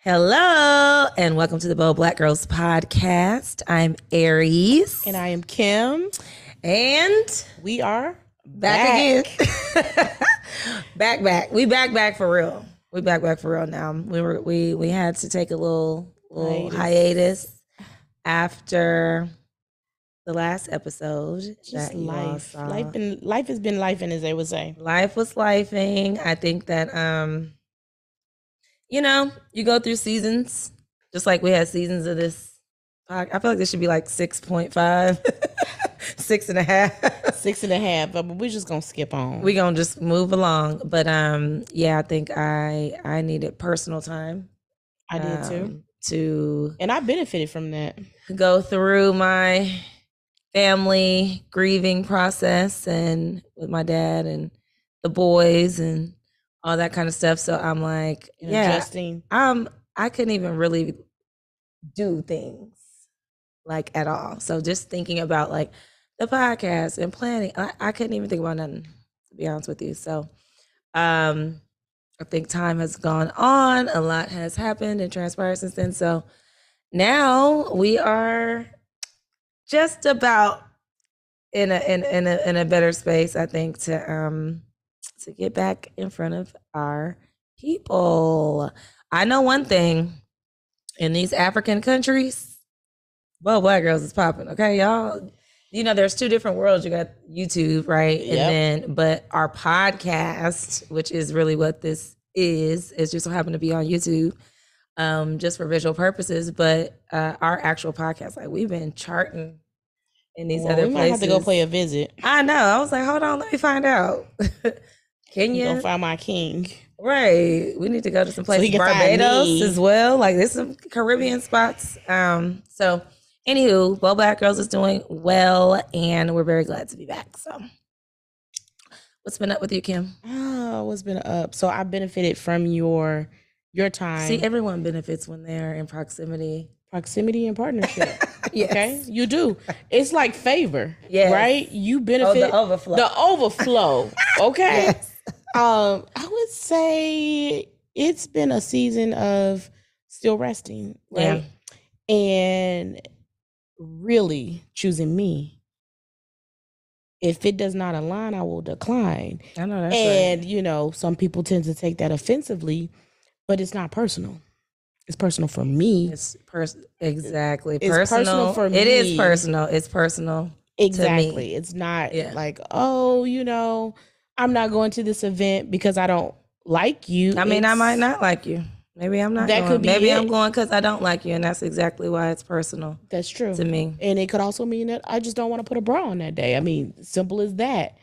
Hello, and welcome to the Bold Black Girls podcast. I'm Aries. And I am Kim. And we are back again. back. We back for real. We back for real now. We had to take a little hiatus after the last episode. Just life. Life has been lifing, as they would say. Life was lifing. I think that you go through seasons, just like we had seasons of this. I feel like this should be like 6.5, 6.5. 6.5, but we're just going to skip on. We're going to just move along. But I think I needed personal time. I did too. And I benefited from that. Go through my family grieving process and with my dad and the boys and all that kind of stuff. So I'm like, adjusting. I couldn't even really do things like at all. So just thinking about like the podcast and planning, I couldn't even think about nothing, to be honest with you. So I think time has gone on. A lot has happened and transpired since then. So now we are just about in a better space, I think, to get back in front of our people. I know one thing, in these African countries, Black Girls is popping, okay, y'all? There's two different worlds. You got YouTube, right? Yep. But our podcast, which is really what this is just so happen to be on YouTube, just for visual purposes. But our actual podcast, like, we've been charting in these other places. We might have to go play a visit. I know. I was like, hold on, let me find out. Kenya. Gonna find my king. Right. We need to go to some places. So Barbados as well. Like, there's some Caribbean spots. So anywho, Bold Black Girls is doing well, and we're very glad to be back. So what's been up with you, Kim? Oh, what's been up? So I benefited from your time. See, everyone benefits when they're in proximity. Proximity and partnership. Yes. Okay, you do. It's like favor, right? You benefit. The overflow. The overflow. Okay. Yes. I would say it's been a season of still resting, right? Yeah. And really choosing me. If it does not align, I will decline. I know that's right. And, some people tend to take that offensively, but it's not personal. It's personal for me. It's exactly. It's personal for me. It is personal. It's personal. Exactly. To me. It's not like, I'm not going to this event because I don't like you. I mean, I might not like you. Maybe I'm not. That could be. Maybe I'm going because I don't like you, and that's exactly why it's personal. That's true to me. And it could also mean that I just don't want to put a bra on that day. I mean, simple as that.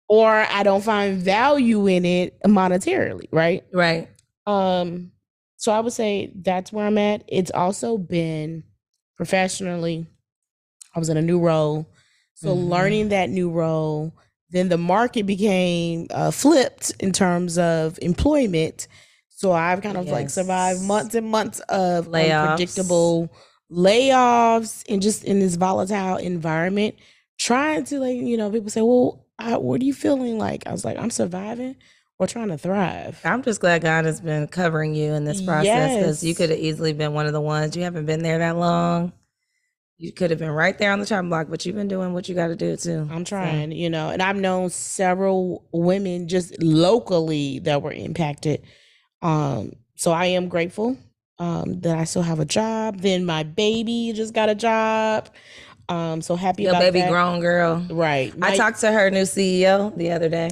Or I don't find value in it monetarily, right? Right. So I would say that's where I'm at. It's also been professionally. I was in a new role, so learning that new role. Then the market became flipped in terms of employment. So I've kind of survived months and months of unpredictable layoffs and just in this volatile environment, trying to people say, well, what are you feeling like? I was like, I'm surviving or trying to thrive. I'm just glad God has been covering you in this process, because you could have easily been one of the ones. You haven't been there that long. You could have been right there on the chopping block, but you've been doing what you got to do too. I'm trying, and I've known several women just locally that were impacted. So I am grateful that I still have a job. Then my baby just got a job. So happy about that. Your baby grown girl. Right. I talked to her new CEO the other day.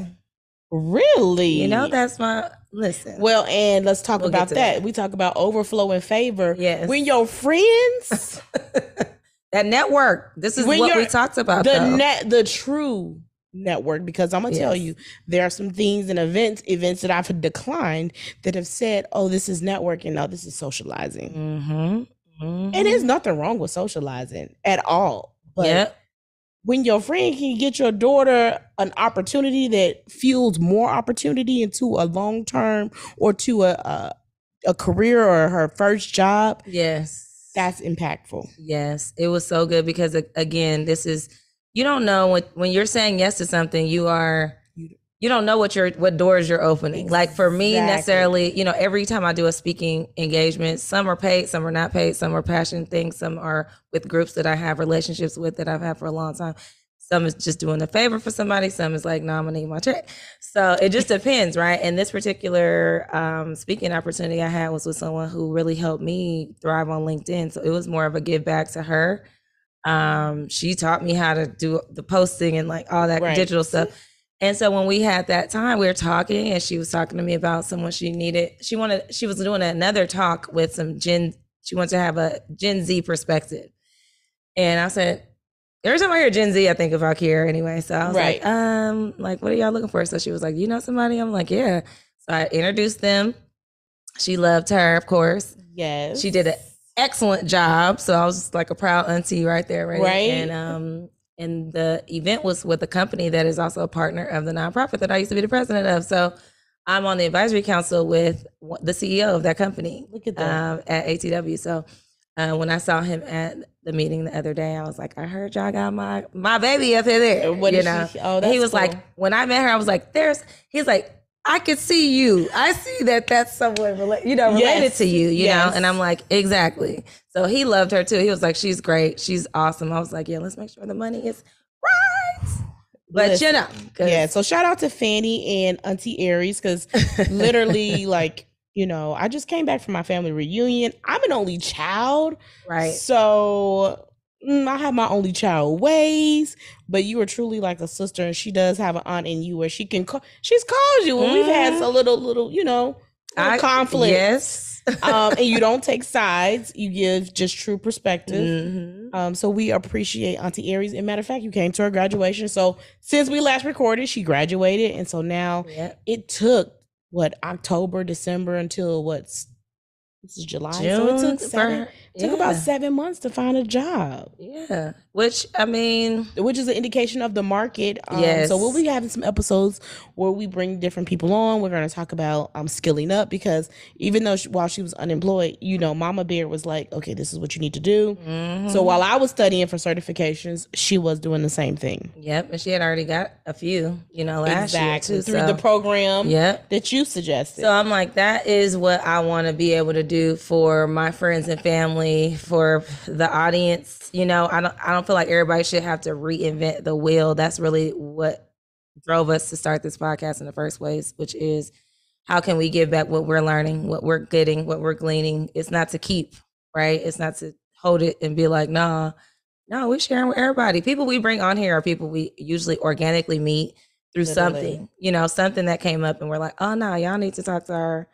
Really? That's my... Listen. Well, and let's talk about that. We talk about overflow and favor. Yes. When your friends... That network. This is what we talked about. The true network, because I'm gonna tell you, there are some things and events that I've declined that have said, "Oh, this is networking. No, this is socializing." And there's nothing wrong with socializing at all. But when your friend can get your daughter an opportunity that fuels more opportunity into a long term or to a career or her first job, that's impactful. Yes, it was so good, because again, this is, you don't know when you're saying yes to something, you are you don't know what doors you're opening. Like for me Exactly. necessarily, you know, every time I do a speaking engagement, some are paid, some are not paid, some are passion things, some are with groups that I have relationships with that I've had for a long time. Some is just doing a favor for somebody. Some is like, no, I'm gonna need my check. So it just depends, right? And this particular speaking opportunity I had was with someone who really helped me thrive on LinkedIn. So it was more of a give back to her. She taught me how to do the posting and like all that digital stuff. And so when we had that time, we were talking, and she was talking to me about someone she needed. She was doing another talk with she wanted to have a Gen Z perspective. And I said, every time I hear Gen Z, I think about Kiera anyway. So I was like, what are y'all looking for? So she was like, you know somebody? I'm like, yeah. So I introduced them. She loved her, of course. Yes. She did an excellent job. So I was just like a proud auntie right there, right? Right. And the event was with a company that is also a partner of the nonprofit that I used to be the president of. So I'm on the advisory council with the CEO of that company. Look at that. At ATW. So when I saw him at the meeting the other day, I was like, I heard y'all got my baby up here there. What you is know? she? Oh, that's he was cool. like, when I met her, I was like, he's like, I could see you. I see that's someone related to you, you know? And I'm like, exactly. So he loved her too. He was like, she's great. She's awesome. I was like, yeah, let's make sure the money is right. But Listen, you know. Yeah, so shout out to Fanny and Auntie Aries, because literally, like, you know, I just came back from my family reunion. I'm an only child. Right. So I have my only child ways, but you are truly like a sister, and she does have an aunt in you where she's called you when we've had a little, you know, conflict. Yes. And you don't take sides. You give just true perspective. So we appreciate Auntie Aries. And matter of fact, you came to her graduation. So since we last recorded, she graduated. And so now it took October, December until this is July. June, so it took about 7 months to find a job. Yeah. Which is an indication of the market. Yes. So we'll be having some episodes where we bring different people on. We're going to talk about skilling up, because even though while she was unemployed, you know, Mama Bear was like, okay, this is what you need to do. So while I was studying for certifications, she was doing the same thing. Yep. And she had already got a few, you know, last year too. Through the program that you suggested. So I'm like, that is what I want to be able to do for my friends and family, for the audience. You know, I don't feel like everybody should have to reinvent the wheel. That's really what drove us to start this podcast in the first place, which is how can we give back what we're learning, what we're getting, what we're gleaning. It's not to keep, right? It's not to hold it and be like, no, we're sharing with everybody. People we bring on here are people we usually organically meet through something, you know, something that came up and we're like, oh no, y'all need to talk to our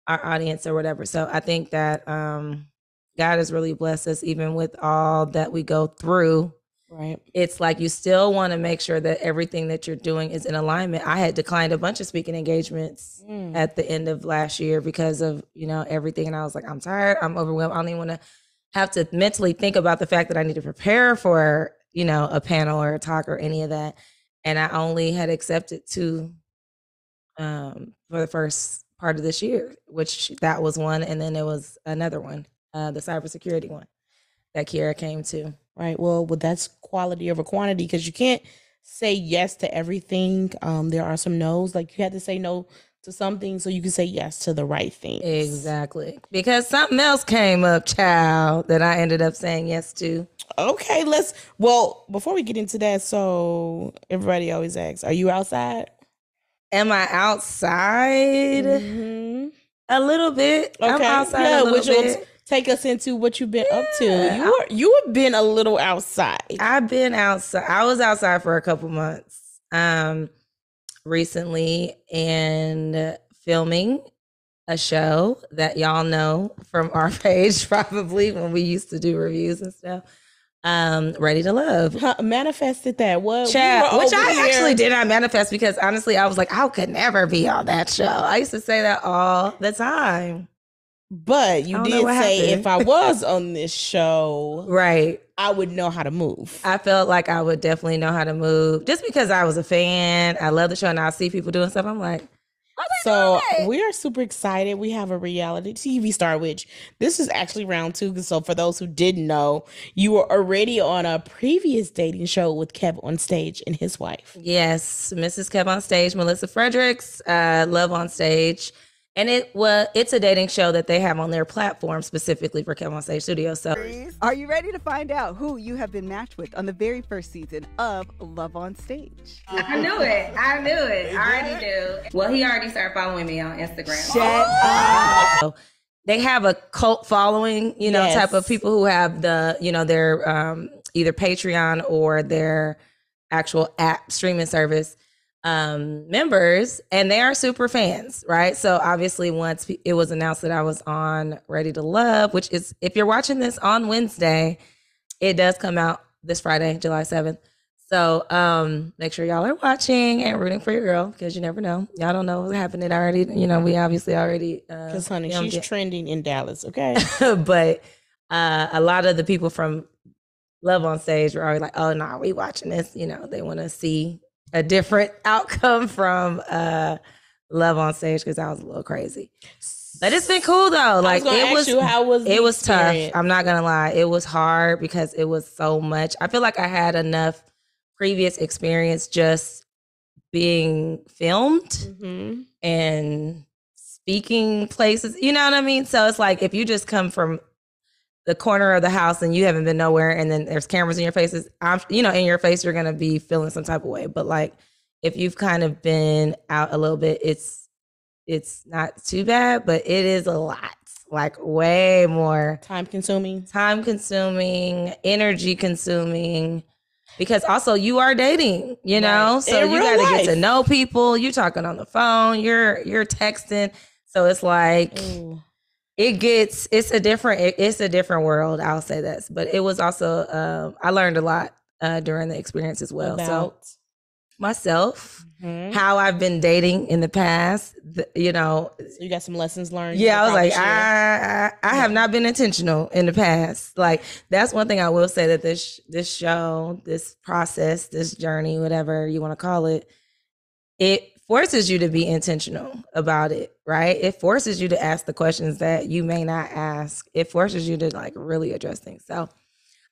audience or whatever. So I think that God has really blessed us, even with all that we go through. Right. It's like you still want to make sure that everything that you're doing is in alignment. I had declined a bunch of speaking engagements at the end of last year because of, you know, everything. And I was like, I'm tired. I'm overwhelmed. I don't even want to have to mentally think about the fact that I need to prepare for, you know, a panel or a talk or any of that. And I only had accepted 2 for the first part of this year, which that was one. And then there was another one, the cybersecurity one that Kiera came to. Right. Well, that's quality over quantity, because you can't say yes to everything. There are some no's. Like you had to say no to something so you can say yes to the right thing. Exactly. Because something else came up, child, that I ended up saying yes to. Okay, before we get into that, so everybody always asks, are you outside? Am I outside? A little bit. Okay. I'm outside a little bit. Take us into what you've been up to. You have been a little outside. I've been outside. I was outside for a couple months recently, and filming a show that y'all know from our page probably when we used to do reviews and stuff. Ready to Love. Manifested that. What? Chat, which I actually did not manifest, because honestly, I was like, I could never be on that show. I used to say that all the time. But you did say happened. If I was on this show, right, I would know how to move. I felt like I would definitely know how to move, just because I was a fan. I love the show, and I'll see people doing stuff. I'm like, So we are super excited. We have a reality TV star, which this is actually round 2. So for those who didn't know, you were already on a previous dating show with Kev on Stage and his wife. Yes, Mrs. Kev on Stage, Melissa Fredericks, Love on Stage. And it's a dating show that they have on their platform specifically for Kev on Stage Studios. So, are you ready to find out who you have been matched with on the very first season of Love on Stage? I knew it. I already knew. Well, he already started following me on Instagram. Shut up. So they have a cult following, Yes. type of people who have the, their either Patreon or their actual app streaming service members, and they are super fans, right? So obviously once it was announced that I was on Ready to Love, which is, if you're watching this on Wednesday, it does come out this Friday, July 7th. So make sure y'all are watching and rooting for your girl, because you never know. Y'all don't know what's happening already. We obviously already Because honey, she's trending in Dallas, okay? but a lot of the people from Love on Stage were already like, oh no, we watching this. They want to see a different outcome from Love on Stage, because that was a little crazy. But it's been cool though. Like it was tough. I'm not gonna lie. It was hard because it was so much. I feel like I had enough previous experience just being filmed and speaking places. You know what I mean? So it's like, if you just come from the corner of the house and you haven't been nowhere, and then there's cameras in your faces, in your face, you're gonna be feeling some type of way. But like, if you've kind of been out a little bit, it's not too bad, but it is a lot, like way more time consuming, energy consuming, because also you are dating, right. So you got to get to know people. You're talking on the phone, you're texting. So it's like, it's a different world. I'll say this, but it was also, I learned a lot during the experience as well. So myself, how I've been dating in the past, So you got some lessons learned. Yeah, I was like, I have not been intentional in the past. Like, that's one thing I will say, that this show, this process, this journey, whatever you want to call it, it forces you to be intentional about it, right? It forces you to ask the questions that you may not ask. It forces you to like really address things. So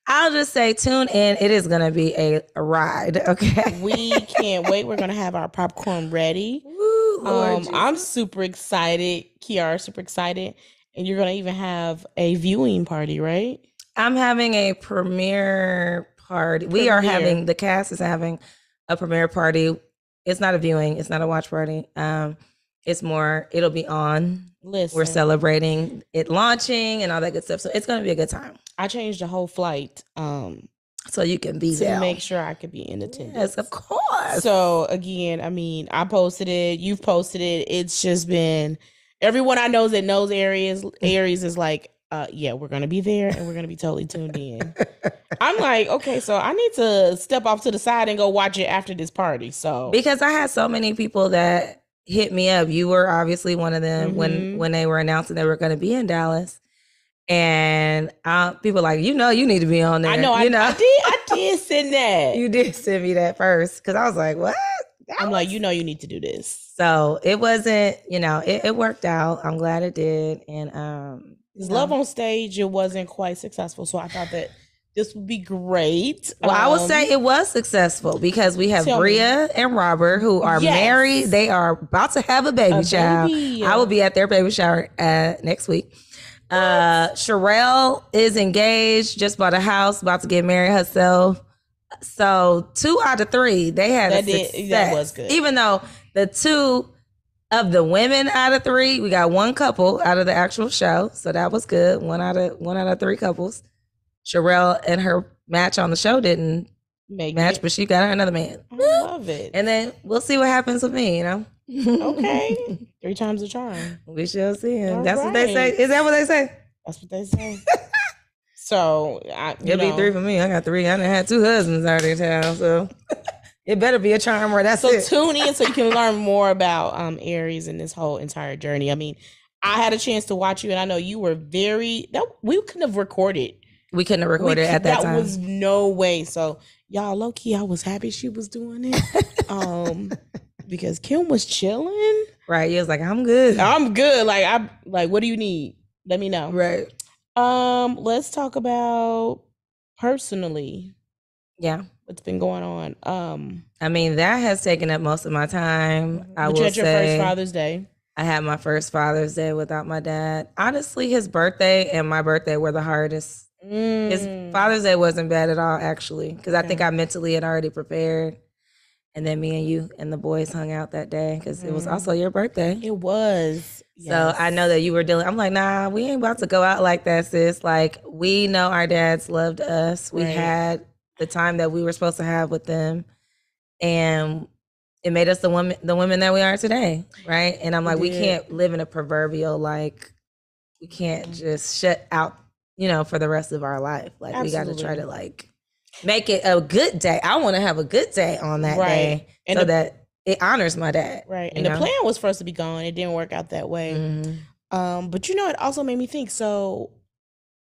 I'll just say, tune in. It is going to be a ride. Okay. We can't wait. We're going to have our popcorn ready. Woo, I'm super excited. Kiara, super excited. And you're going to even have a viewing party, right? I'm having a premiere party. The cast is having a premiere party. It's not a viewing. It's not a watch party. It's more, it'll be on. Listen. We're celebrating it launching and all that good stuff. So it's going to be a good time. I changed the whole flight. So you can be there. To make sure I could be in attendance. Yes, of course. So again, I mean, I posted it. You've posted it. It's just been, everyone I know that knows Aries is like, yeah, we're going to be there and we're going to be totally tuned in. I'm like, okay, so I need to step off to the side and go watch it after this party. So because I had so many people that hit me up. You were obviously one of them when they were announcing they were going to be in Dallas. And people like, you need to be on there. I know, I did send that. You did send me that first, because I was like, what? I'm like, you need to do this. So it wasn't, it worked out. I'm glad it did. And Love on Stage, it wasn't quite successful. So I thought that this would be great. Well, I would say it was successful, because we have Bria and Robert, who are married. They are about to have a baby child. I will be at their baby shower next week. Sherelle is engaged, just bought a house, about to get married herself. So 2 out of 3, they had a success. That was good. Even though the 2 of the women out of 3, we got 1 couple out of the actual show. So that was good. 1 out of 3 couples. Sherelle and her match on the show didn't match, but she got her another man. I love it. And then we'll see what happens with me, Okay. 3 times the charm. We shall see. That's right. what they say. Is that what they say? That's what they say. So it'll be 3 for me. I got 3. I done had 2 husbands already in town, so it better be a charm, or that's it. So tune in so you can learn more about Aries and this whole entire journey. I mean, I had a chance to watch you, and I know you were we couldn't have recorded. We couldn't have recorded at that time. That was no way. So y'all, low key, I was happy she was doing it. Because Kim was chilling. Right. You was like, I'm good. I'm good. Like, what do you need? Let me know. Right. Let's talk about personally Yeah. what's been going on. I mean, that has taken up most of my time. I But will you had your say, first Father's Day. I had my first Father's Day without my dad. Honestly, his birthday and my birthday were the hardest. His Father's Day wasn't bad at all, actually, because I think I mentally had already prepared. And then me and you and the boys hung out that day because it was also your birthday. It was. So I know that you were dealing. I'm like, nah, we ain't about to go out like that, sis. Like, we know our dads loved us. We had the time that we were supposed to have with them, and it made us the women that we are today, right? And I'm like, we can't live in a proverbial like, we can't just shut out, for the rest of our life. Like, we got to try to like make it a good day. I want to have a good day on that day, and so that it honors my dad. Right. And the plan was for us to be gone. It didn't work out that way. Mm-hmm. But it also made me think. So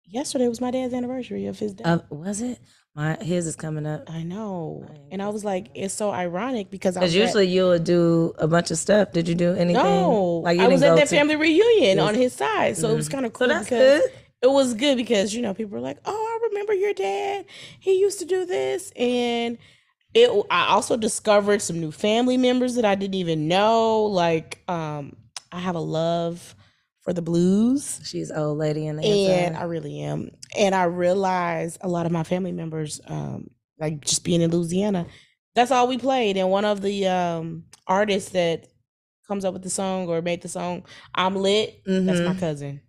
yesterday was my dad's anniversary of his death. Was it? His is coming up. I know. And I was like, it's so ironic because usually you would do a bunch of stuff. Did you do anything? No. Like, I was at that family reunion on his side. So it was kind of cool. So that's good. It was good because, people were like, oh, I remember your dad. He used to do this. And I also discovered some new family members that I didn't even know. Like, I have a love for the blues. She's an old lady in the inside. I really am. And I realized a lot of my family members, like just being in Louisiana, that's all we played. And one of the artists that comes up with the song or made the song, I'm Lit, that's my cousin.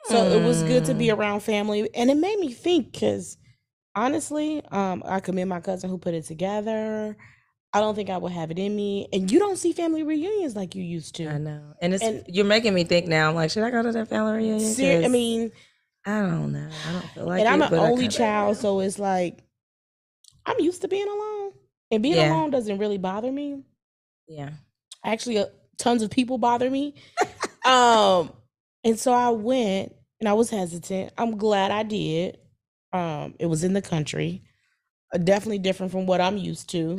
So it was good to be around family. And it made me think because honestly, I commend my cousin who put it together. I don't think I would have it in me. And you don't see family reunions like you used to. I know. And you're making me think now. I'm like, should I go to that family reunion? I mean, I don't know. I don't feel like and it. I'm an only child, so it's like, I'm used to being alone. And being alone doesn't really bother me. Yeah. Actually, tons of people bother me. And so I went, and I was hesitant. I'm glad I did. It was in the country. Definitely different from what I'm used to.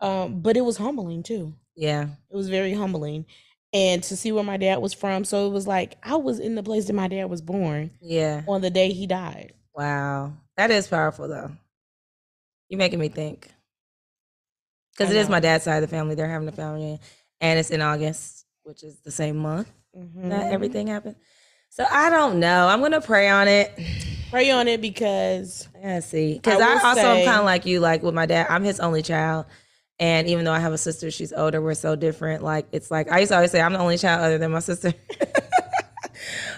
But it was humbling too. Yeah. It was very humbling. And to see where my dad was from. So it was like I was in the place that my dad was born. Yeah. On the day he died. Wow. That is powerful though. You're making me think. Because it is my dad's side of the family. They're having a family reunion. And it's in August, which is the same month that everything happened. So I don't know. I'm going to pray on it. Pray on it because I gotta see. Because I also am kind of like you, like with my dad, I'm his only child. And even though I have a sister, she's older, we're so different. Like, it's like, I used to always say I'm the only child other than my sister.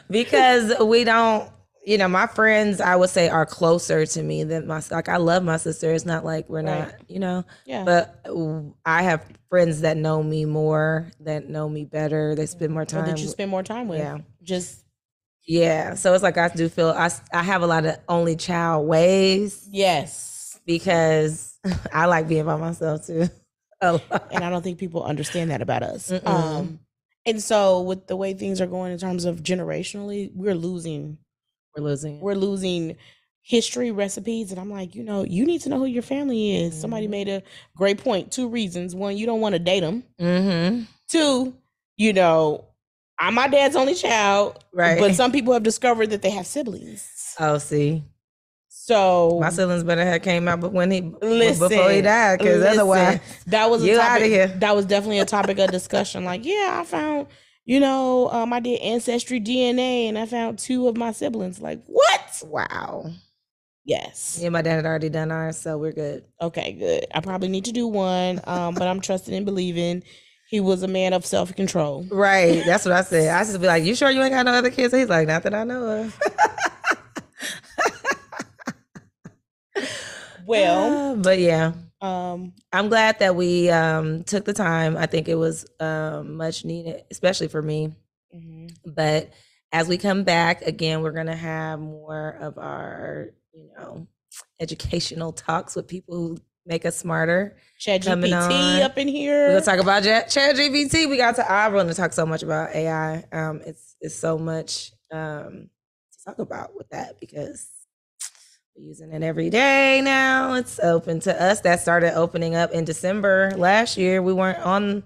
Because we don't, my friends, I would say, are closer to me than like, I love my sister. It's not like we're not, Yeah. But I have friends that know me more, that know me better. They spend more time. Or that you spend more time with. Yeah. Yeah. So it's like I do feel I have a lot of only child ways. Yes. Because I like being by myself too. And I don't think people understand that about us. And so with the way things are going in terms of generationally, we're losing history recipes. And I'm like, you need to know who your family is. Somebody made a great point. 2 reasons. 1, you don't want to date them. 2, I'm my dad's only child. Right. But some people have discovered that they have siblings. Oh, see. So my siblings better have came out before he died, because otherwise that was you out of here. That was definitely a topic of discussion. Like, I found, I did ancestry DNA and I found 2 of my siblings. Like, what? Wow. Yes. Yeah, my dad had already done ours, so we're good. Okay, good. I probably need to do one, but I'm trusting and believing. He was a man of self-control. Right. That's what I said. I just be like, you sure you ain't got no other kids? He's like, not that I know of. Well, but yeah, I'm glad that we took the time. I think it was much needed, especially for me. But as we come back again, we're gonna have more of our, educational talks with people who make us smarter. ChatGPT up in here. We're gonna talk about ChatGPT. I want to talk so much about AI. It's so much to talk about with that because we're using it every day now. It's open to us. That started opening up in December last year. We weren't on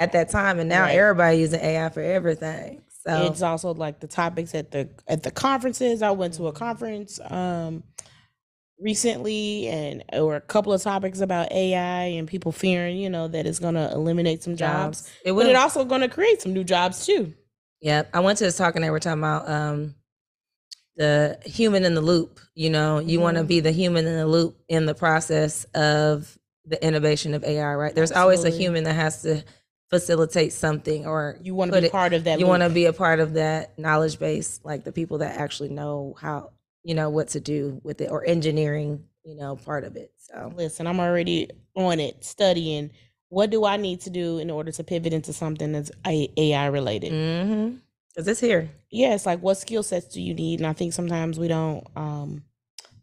at that time, and now Right. everybody using AI for everything. So It's also like the topics at the conferences. I went to a conference recently, and there were a couple of topics about AI and people fearing, that it's going to eliminate some jobs. It But will. it also going to create some new jobs too. Yep. I went to this talk and they were talking about the human in the loop. You want to be the human in the loop in the process of the innovation of AI, right? There's always a Absolutely. human that has to facilitate something, or You want to be part of that. you loop. want to be a part of that knowledge base, like the people that actually know how, what to do with it, or engineering, part of it. So Listen, I'm already on it, studying. What do I need to do in order to pivot into something that's AI related? because it's here. Yeah, it's like, what skill sets do you need? And I think sometimes we don't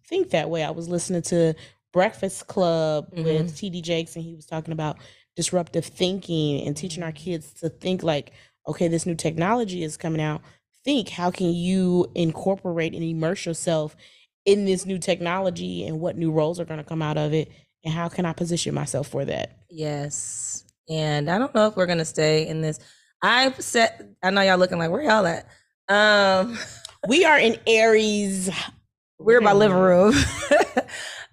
think that way. I was listening to Breakfast Club with TD Jakes, and he was talking about disruptive thinking and teaching our kids to think like, okay, this new technology is coming out. Think, how can you incorporate and immerse yourself in this new technology, and what new roles are going to come out of it, and how can I position myself for that? Yes. And I don't know if we're gonna stay in this. I know y'all looking like, where y'all at? We are in Aries. We're in my living room.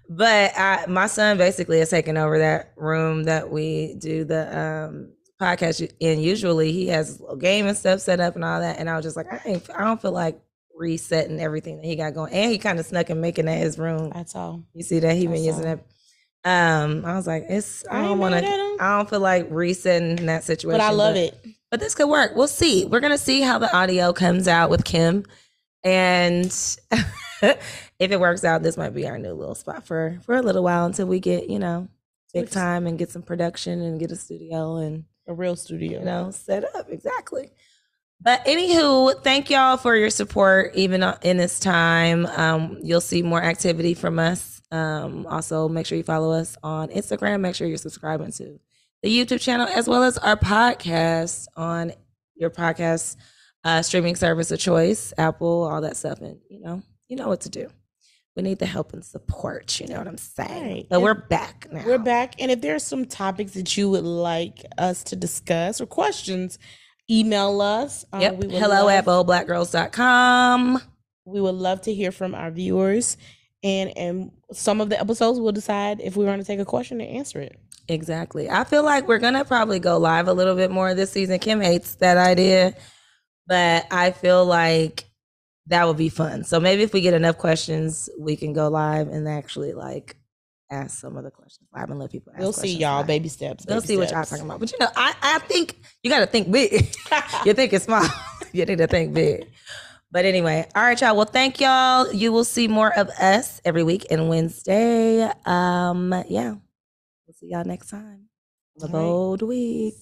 But my son basically has taken over that room that we do the podcast in. Usually he has a game and stuff set up and all that. And I was just like, I don't feel like resetting everything that he got going. And he kind of snuck and making that his room. That's all. You see that he been using it. I was like, I don't feel like resetting that situation. But I love it. But this could work. We'll see. We're gonna see how the audio comes out with Kim. And if it works out, this might be our new little spot for a little while until we get, big time and get some production and get a studio and a real studio, set up. Exactly. But anywho, thank y'all for your support, even in this time. You'll see more activity from us. Also, make sure you follow us on Instagram. Make sure you're subscribing to the YouTube channel, as well as our podcast on your podcast streaming service of choice, Apple, all that stuff. And you know what to do. We need the help and support. You know what I'm saying? Right. But we're back now. We're back. And if there's some topics that you would like us to discuss or questions, email us. Hello@boldblackgirls.com. We would love to hear from our viewers. And some of the episodes we'll decide if we want to take a question and answer it. Exactly. I feel like we're going to probably go live a little bit more this season. Kim hates that idea, but I feel like that would be fun. So maybe if we get enough questions, we can go live and actually ask some of the questions live and let people ask We'll questions see, y'all. live. Baby steps. We'll see what y'all talking about. But I think you got to think big. You think it's small. You need to think big. But anyway, all right, y'all. Well, thank y'all. You will see more of us every week and Wednesday. Yeah. We'll see y'all next time. Have a bold week.